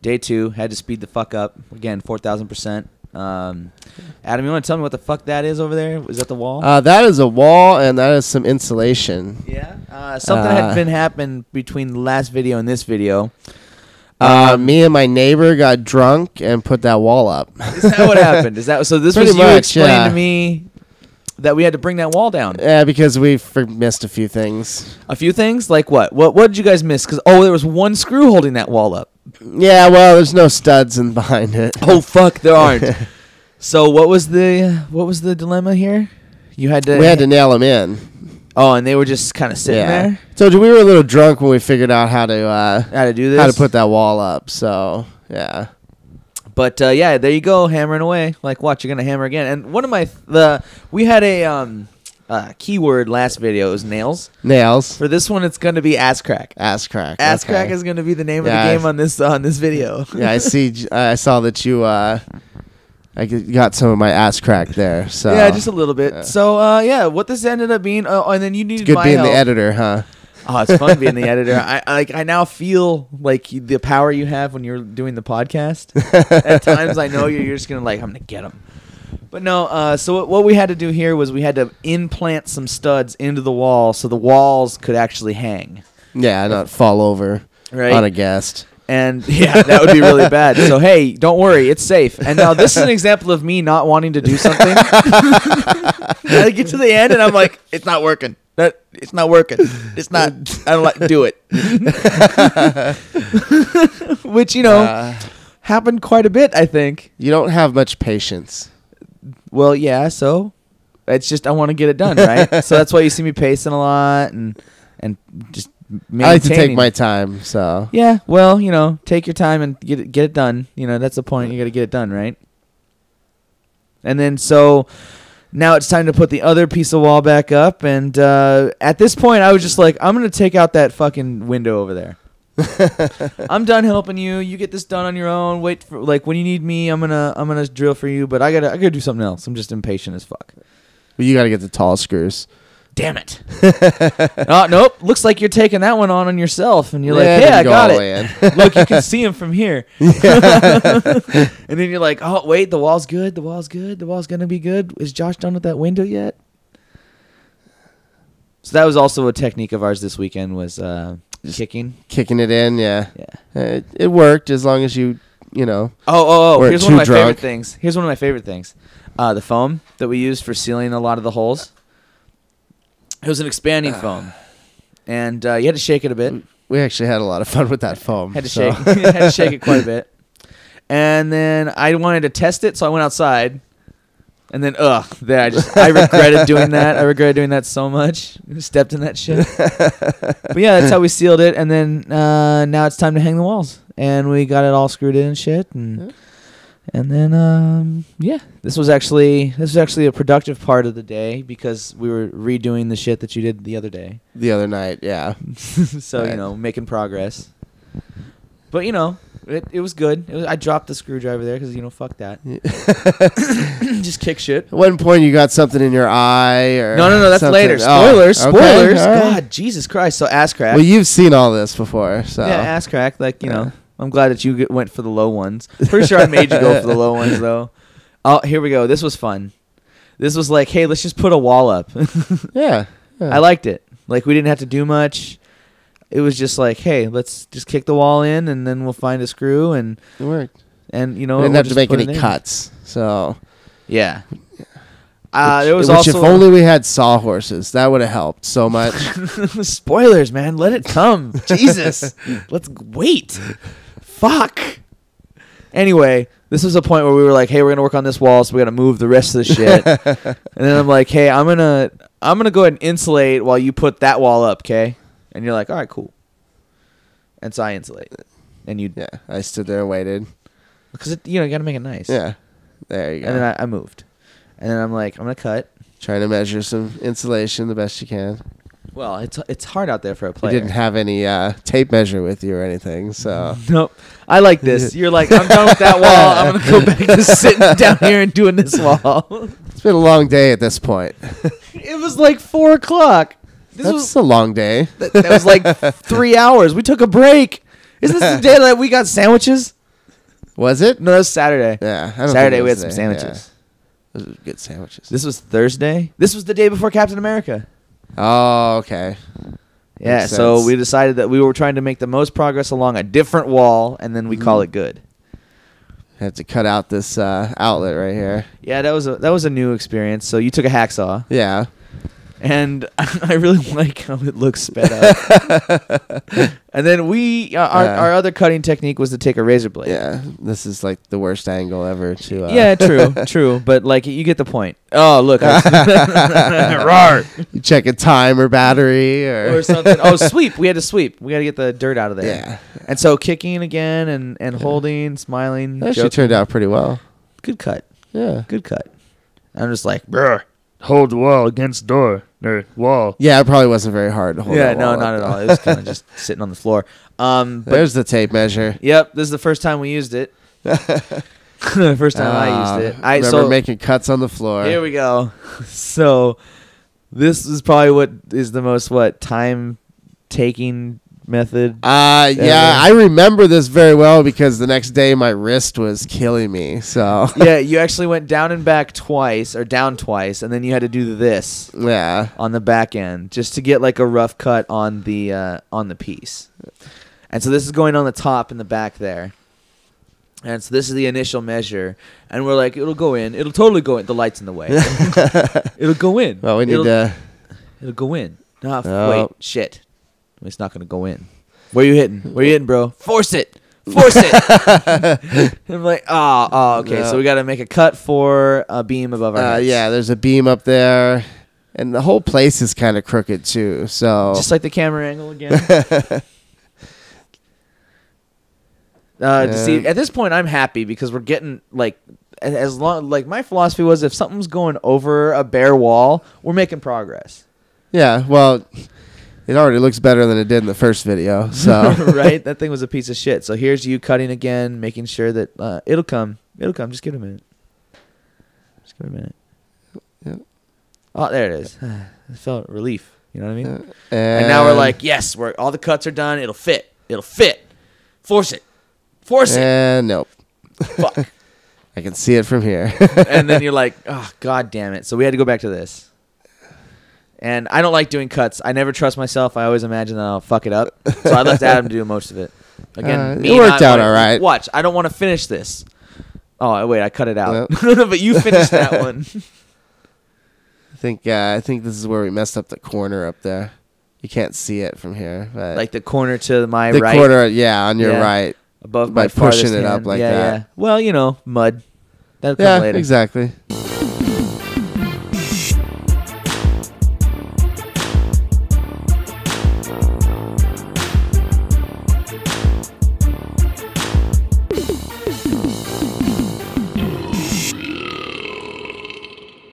Day 2. Had to speed the fuck up. Again, 4,000%. Adam, you want to tell me what the fuck that is over there? Is that the wall? That is a wall, and that is some insulation. Yeah. Something had been happening between the last video and this video. Me and my neighbor got drunk and put that wall up. Is that what happened? Is that so? This was you explained to me that we had to bring that wall down. Yeah, because we missed a few things. A few things? Like what? What did you guys miss? Because there was one screw holding that wall up. Yeah, well, there's no studs behind it. Oh fuck, there aren't. So what was the dilemma here? We had to nail them in. Oh, and they were just kind of sitting there. Told you we were a little drunk when we figured out how to do this, how to put that wall up. So yeah. But yeah, there you go, hammering away. Like, watch, you're gonna hammer again. And one of we had a keyword last video. It was nails. Nails. For this one, it's gonna be ass crack. Ass crack. Ass crack is gonna be the name of the game on this video. Yeah, I saw that you. I got some of my ass crack there. So yeah, just a little bit. So yeah, what this ended up being. And then you needed good my being help. the editor, huh? Oh, it's fun being the editor. I now feel like the power you have when you're doing the podcast. At times, I know you're just gonna I'm gonna get them. But no. So what we had to do here was we had to implant some studs into the wall so the walls could actually hang. Yeah, not fall over on a guest. And yeah, that would be really bad. So hey, don't worry, it's safe. And now this is an example of me not wanting to do something. I get to the end and I'm like, it's not working. It's not working. It's not. I don't like to do it. Which happened quite a bit, I think. You don't have much patience. Well, yeah. So it's just I want to get it done, right? So that's why you see me pacing a lot and just. I like to take my time, so yeah. Well, take your time and get it done. That's the point. You got to get it done, right? And then so now it's time to put the other piece of wall back up. And at this point, I was just like, I'm gonna take out that fucking window over there. I'm done helping you. You get this done on your own. Wait for when you need me, I'm gonna drill for you. But I gotta do something else. I'm just impatient as fuck. Well, you gotta get the tall screws. Damn it. Oh, nope. Looks like you're taking that one on yourself. And you're like, hey, I got it. Look, you can see him from here. And then you're like, oh, wait, the wall's good. The wall's good. The wall's going to be good. Is Josh done with that window yet? So that was also a technique of ours this weekend was kicking. Kicking it in, yeah. It worked as long as you know. Oh. Here's one of my favorite things. The foam that we used for sealing a lot of the holes. It was an expanding foam, and you had to shake it a bit. We actually had a lot of fun with that foam. Had to shake it quite a bit. And then I wanted to test it, so I went outside. And then, I regretted doing that. I regretted doing that so much. Stepped in that shit. But yeah, that's how we sealed it. And then now it's time to hang the walls, and we got it all screwed in and shit. And then, this was actually a productive part of the day because we were redoing the shit that you did the other day. The other night, yeah. So, right. Making progress. But, it was good. I dropped the screwdriver there because, fuck that. Just kick shit. At one point you got something in your eye or No, that's something. later. Spoilers. Okay. Spoilers. Right. God, Jesus Christ. So, ass crack. Well, you've seen all this before, so. Yeah, ass crack. I'm glad that you went for the low ones. Pretty sure I made you go for the low ones, though. Oh, here we go. This was fun. This was like, hey, let's just put a wall up. Yeah. I liked it. We didn't have to do much. It was just like, hey, let's just kick the wall in, and then we'll find a screw. And it worked. And, we didn't have to make any cuts. So. Yeah. There was also if only we had sawhorses, that would have helped so much. Spoilers, man. Let it come. Jesus. Let's wait. Fuck. Anyway, this was a point where we were like, hey, we're going to work on this wall, so we got to move the rest of the shit. And then I'm like, hey, I'm going to go ahead and insulate while you put that wall up, okay? And you're like, all right, cool. And so I insulate. And you... Yeah, I stood there and waited. Because, you got to make it nice. Yeah. There you go. And then I moved. And then I'm like, I'm going to cut. Trying to measure some insulation the best you can. Well, it's hard out there for a player. You didn't have any tape measure with you or anything, so. Nope. I like this. You're like, I'm done with that wall. I'm going to go back to sitting down here and doing this wall. It's been a long day at this point. It was like 4 o'clock. That's a long day. That was like 3 hours. We took a break. Isn't this the day that we got sandwiches? Was it? No, it was Saturday. Yeah. Saturday we had some sandwiches. Yeah. Those were good sandwiches. This was Thursday. This was the day before Captain America. Oh, okay. Yeah, so we decided that we were trying to make the most progress along a different wall, and then we call it good. Had to cut out this outlet right here. Yeah, that was a new experience. So you took a hacksaw. Yeah. And I really like how it looks sped up. And then our other cutting technique was to take a razor blade. Yeah, this is like the worst angle ever to. Yeah, true. But like, you get the point. Oh, look. You checking time or battery or something. Oh, sweep. We had to sweep. We had to get the dirt out of there. Yeah. And so kicking again and holding, smiling. That actually turned out pretty well. Good cut. Yeah. Good cut. I'm just like, bruh. Hold the wall against door or wall. Yeah, it probably wasn't very hard to hold. Yeah, no, not at all. It was kind of just sitting on the floor. There's the tape measure. Yep, this is the first time we used it. First time I used it. I remember making cuts on the floor. Here we go. So this is probably what is the most time taking method. Yeah, I remember this very well because the next day my wrist was killing me. So yeah, you actually went down and back twice, or down twice, and then you had to do this. Yeah, on the back end just to get like a rough cut on the piece. And so this is going on the top and the back there. And so this is the initial measure, and we're like, it'll go in. It'll totally go in. The light's in the way. It'll go in. Well, we need to. It'll go in. Wait, shit. It's not going to go in. Where you hitting? Where you hitting, bro? Force it. I'm like, okay. No. So we got to make a cut for a beam above our heads. Yeah, there's a beam up there, and the whole place is kind of crooked too. So just like the camera angle again. See, at this point, I'm happy because we're getting as long. Like my philosophy was, if something's going over a bare wall, we're making progress. Yeah. Well. It already looks better than it did in the first video. So right, that thing was a piece of shit. So here's you cutting again, making sure that it'll come. Just give it a minute. Yep. Oh, there it is. I felt relief. You know what I mean? And now we're like, yes, all the cuts are done. It'll fit. Force it. And nope. Fuck. I can see it from here. And then you're like, oh, god damn it. So we had to go back to this. And I don't like doing cuts. I never trust myself. I always imagine that I'll fuck it up. So I left Adam to do most of it. Again, it worked out all right. Watch. I don't want to finish this. Oh, wait. I cut it out. But you finished that one. I think this is where we messed up the corner up there. You can't see it from here. But like the corner to my right? The corner, yeah, on your right. Above by my pushing it hand. up like that. Yeah. Well, mud. That'll come later. Exactly.